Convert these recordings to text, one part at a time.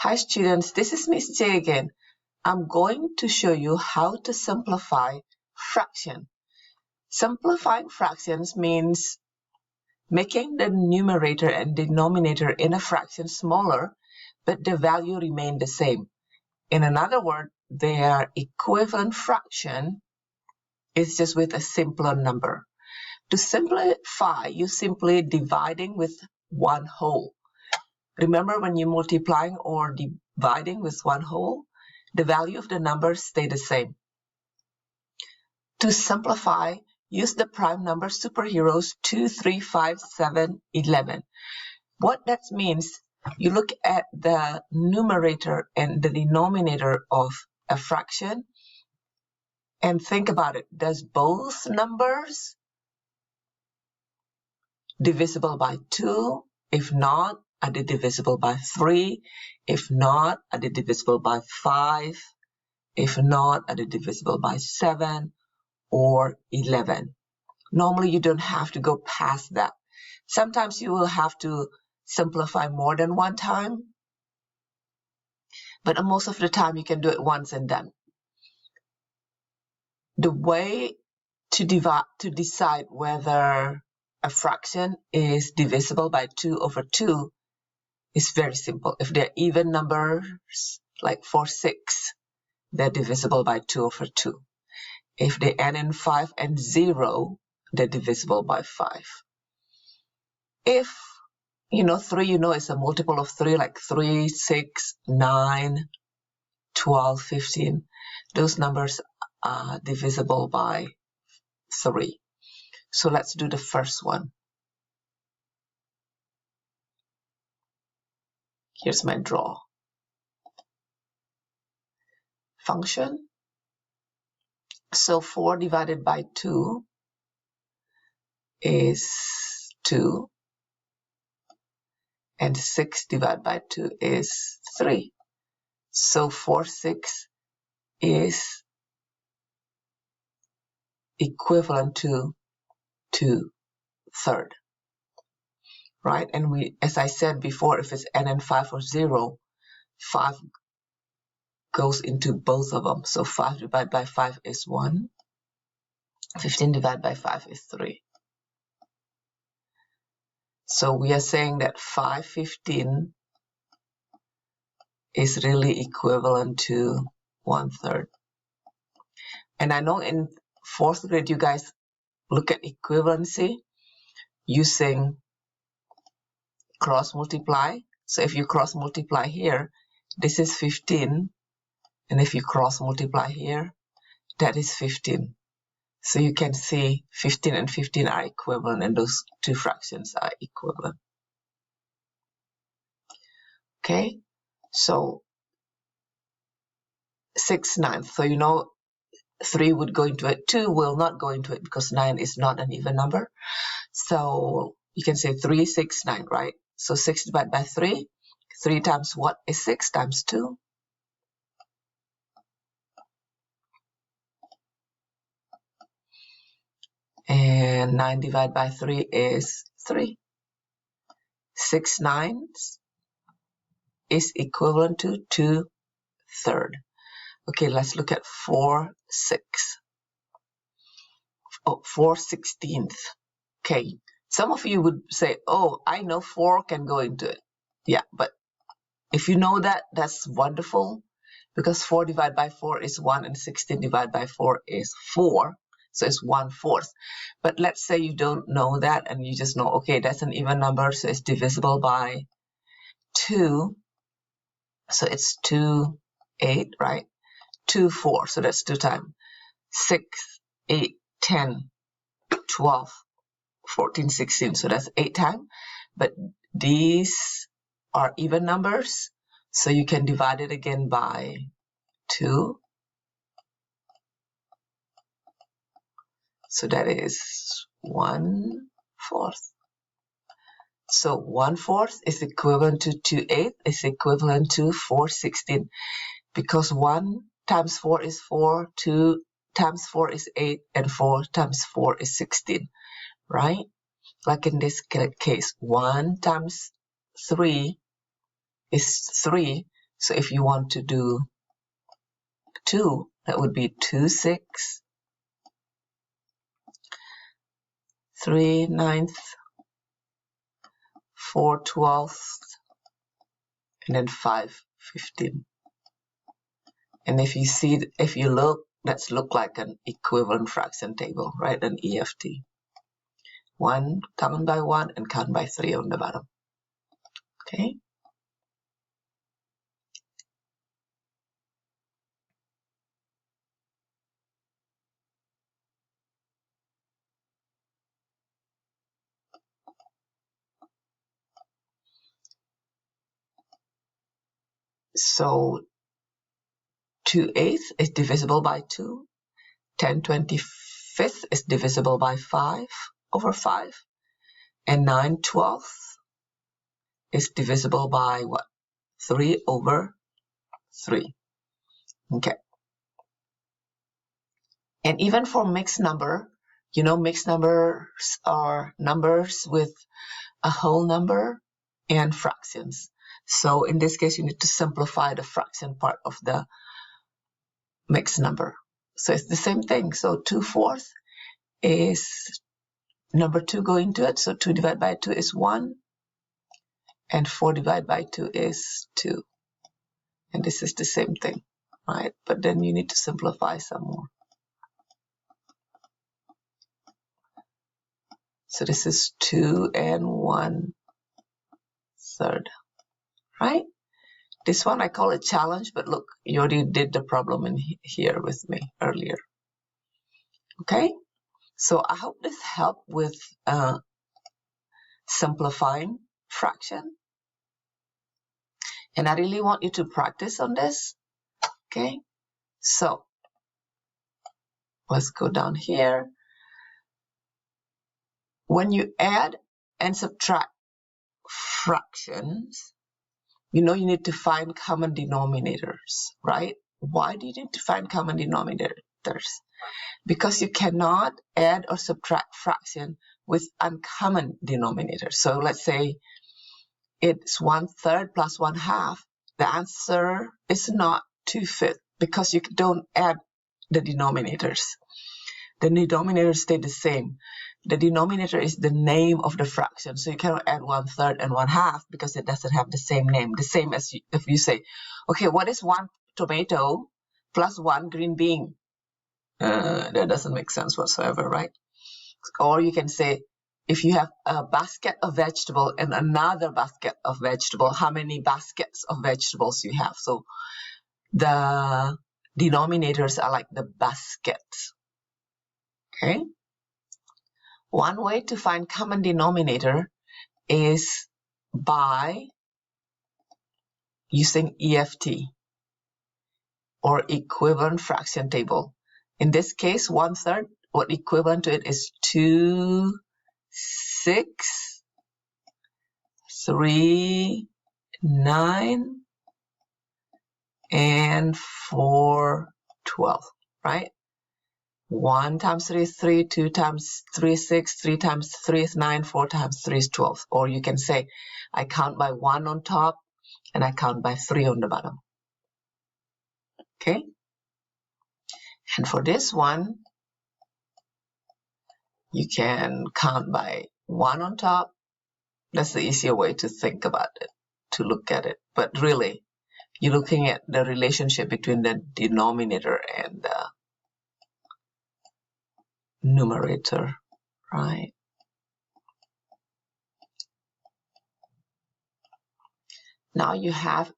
Hi students, this is Miss J again. I'm going to show you how to simplify fraction. Simplifying fractions means making the numerator and denominator in a fraction smaller, but the value remain the same. In another word, their equivalent fraction is just with a simpler number. To simplify, you simply dividing with one whole. Remember, when you're multiplying or dividing with one whole, the value of the numbers stay the same. To simplify, use the prime number superheroes 2, 3, 5, 7, 11. What that means, you look at the numerator and the denominator of a fraction and think about it. Does both numbers divisible by 2? If not, are they divisible by 3? If not, are they divisible by 5? If not, are they divisible by 7 or 11? Normally, you don't have to go past that. Sometimes you will have to simplify more than one time, but most of the time you can do it once and done. The way to decide whether a fraction is divisible by 2 over 2 is very simple. If they're even numbers, like 4, 6, they're divisible by 2 over 2. If they end in 5 and 0, they're divisible by 5. If 3, is a multiple of 3, like 3, 6, 9, 12, 15, those numbers are divisible by 3. So let's do the first one. Here's my draw. Function. So 4 divided by 2 is 2. And 6 divided by 2 is 3. So 4, 6 is equivalent to 2/3. Right? And as I said before, if it's n and 5 or 0, 5 goes into both of them. So 5 divided by 5 is 1. 15 divided by 5 is 3. So we are saying that 5/15 is really equivalent to 1/3. And I know in 4th grade you guys look at equivalency using cross multiply. So if you cross multiply here, this is 15. And if you cross multiply here, that is 15. So you can see 15 and 15 are equivalent, and those two fractions are equivalent. Okay, so 6/9. So 3 would go into it, 2 will not go into it because 9 is not an even number. So you can say 3, 6, 9, right? So 6 divided by 3. 3 times what is 6 times 2? And 9 divided by 3 is 3. 6 9s is equivalent to 2/3. Okay, let's look at 4 6. 4/16. Okay, some of you would say, oh, I know 4 can go into it. Yeah, but if you know that, that's wonderful, because 4 divided by 4 is 1 and 16 divided by 4 is 4. So it's 1/4. But let's say you don't know that and you just know, okay, that's an even number, so it's divisible by 2. So it's 2, 8, right? 2, 4, so that's 2 times. 6, 8, 10, 12, 14, 16, so that's 8 times. But these are even numbers, so you can divide it again by 2. So that is 1/4. So 1/4 is equivalent to 2/8 is equivalent to 4/16, because 1 times 4 is 4, 2 times 4 is 8, and 4 times 4 is 16, right? Like in this case, 1 times 3 is 3, So if you want to do 2, that would be 2/6, 3/9, 4/12, and then 5/15. And if you look, that's look like an equivalent fraction table, right? An EFT. 1 count by 1 and count by 3 on the bottom. Okay. So 2/8 is divisible by 2. 10/25 is divisible by 5 over 5. And 9/12 is divisible by what? 3 over 3. Okay. And even for mixed number, you know, mixed numbers are numbers with a whole number and fractions. So in this case, you need to simplify the fraction part of the mixed number. So it's the same thing. So 2/4 is number 2 going to it. So 2 divided by 2 is 1. And 4 divided by 2 is 2. And this is the same thing, right? But then you need to simplify some more. So this is 2 and 1/3, right? This one I call it challenge, but look, you already did the problem in here with me earlier. Okay, so I hope this helped with simplifying fraction. And I really want you to practice on this. Okay, so let's go down here. When you add and subtract fractions, you know you need to find common denominators, right? Why do you need to find common denominators? Because you cannot add or subtract fraction with uncommon denominators. So let's say it's 1/3 plus 1/2. The answer is not 2/5 because you don't add the denominators. The denominators stay the same. The denominator is the name of the fraction. So you cannot add 1/3 and 1/2 because it doesn't have the same name. The same as if you say, okay, what is 1 tomato plus 1 green bean? That doesn't make sense whatsoever, right? Or you can say, if you have a basket of vegetable and another basket of vegetable, how many baskets of vegetables you have? So the denominators are like the baskets. Okay. One way to find common denominator is by using EFT or equivalent fraction table. In this case, 1/3, what equivalent to it is 2/6, 3/9, and 4/12, right? 1 times 3 is 3, 2 times 3 is 6, 3 times 3 is 9, 4 times 3 is 12. Or you can say, I count by 1 on top and I count by 3 on the bottom. Okay? And for this one, you can count by 1 on top. That's the easier way to think about it, to look at it. But really, you're looking at the relationship between the denominator and the numerator, right? Now you have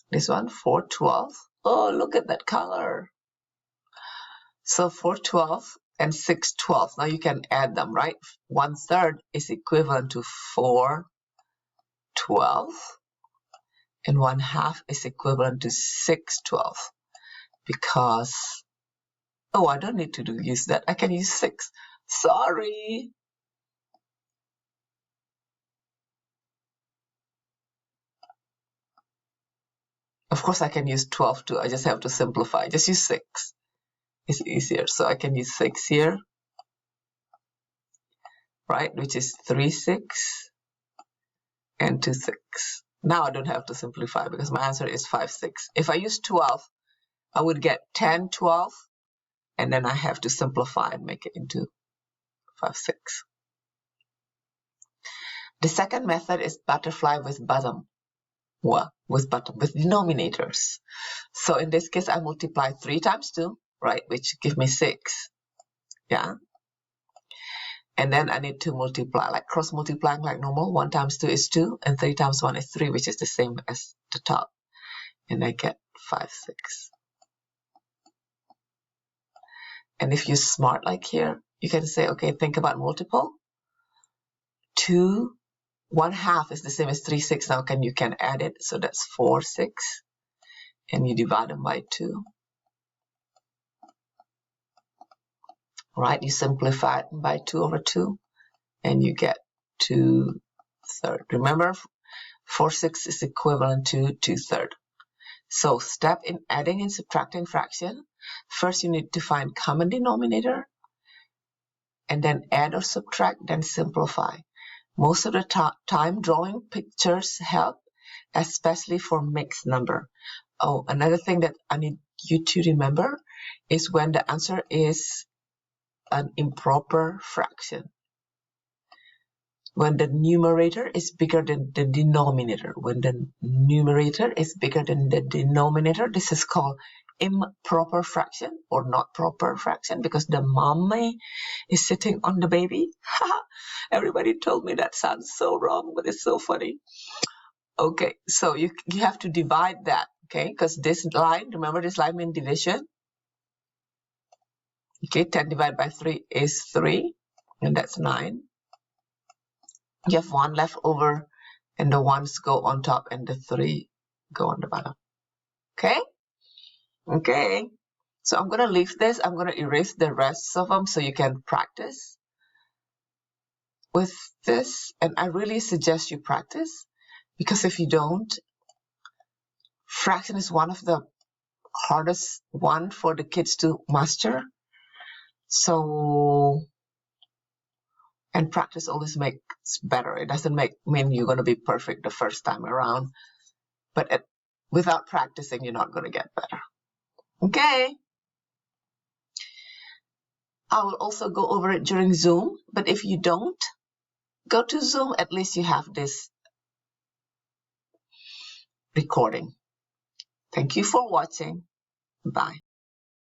this one, 4/12. Oh, look at that color. So 4/12 and 6/12. Now you can add them, right? 1/3 is equivalent to 4/12. And 1/2 is equivalent to 6/12. Because, oh, I don't need to use that. I can use 6. Sorry. Of course, I can use 12 too. I just have to simplify. Just use 6. It's easier. So I can use 6 here, right? Which is 3/6 and 2/6. Now I don't have to simplify because my answer is 5, 6. If I use 12, I would get 10, 12, and then I have to simplify and make it into 5, 6. The second method is butterfly with bottom. Well, with denominators. So in this case, I multiply 3 times 2, right, which give me 6. Yeah. And then I need to multiply, like cross multiplying like normal. 1 times 2 is 2, and 3 times 1 is 3, which is the same as the top. And I get 5, 6. And if you're smart like here, you can say, okay, think about multiple. 2, 1/2 is the same as 3, 6. Now you can add it. So that's 4, 6. And you divide them by 2. Right? You simplify it by 2 over 2. And you get 2/3. Remember, 4, 6 is equivalent to 2/3. So step in adding and subtracting fraction. First, you need to find common denominator. And then add or subtract, then simplify. Most of the time, drawing pictures help, especially for mixed number. Oh, another thing that I need you to remember is when the answer is an improper fraction. When the numerator is bigger than the denominator. When the numerator is bigger than the denominator, this is called improper fraction or not proper fraction because the mommy is sitting on the baby. Everybody told me that sounds so wrong, but it's so funny. Okay, so you have to divide that, okay? Because this line, remember this line means division. Okay, 10 divided by 3 is 3, and that's 9. You have 1 left over, and the 1s go on top, and the 3 go on the bottom. Okay? Okay. So I'm going to leave this. I'm going to erase the rest of them so you can practice with this. And I really suggest you practice because if you don't, fraction is one of the hardest one for the kids to master. So, and practice always makes better. It doesn't mean you're going to be perfect the first time around, but without practicing, you're not going to get better. Okay. I will also go over it during Zoom, but if you don't go to Zoom, at least you have this recording. Thank you for watching. Bye.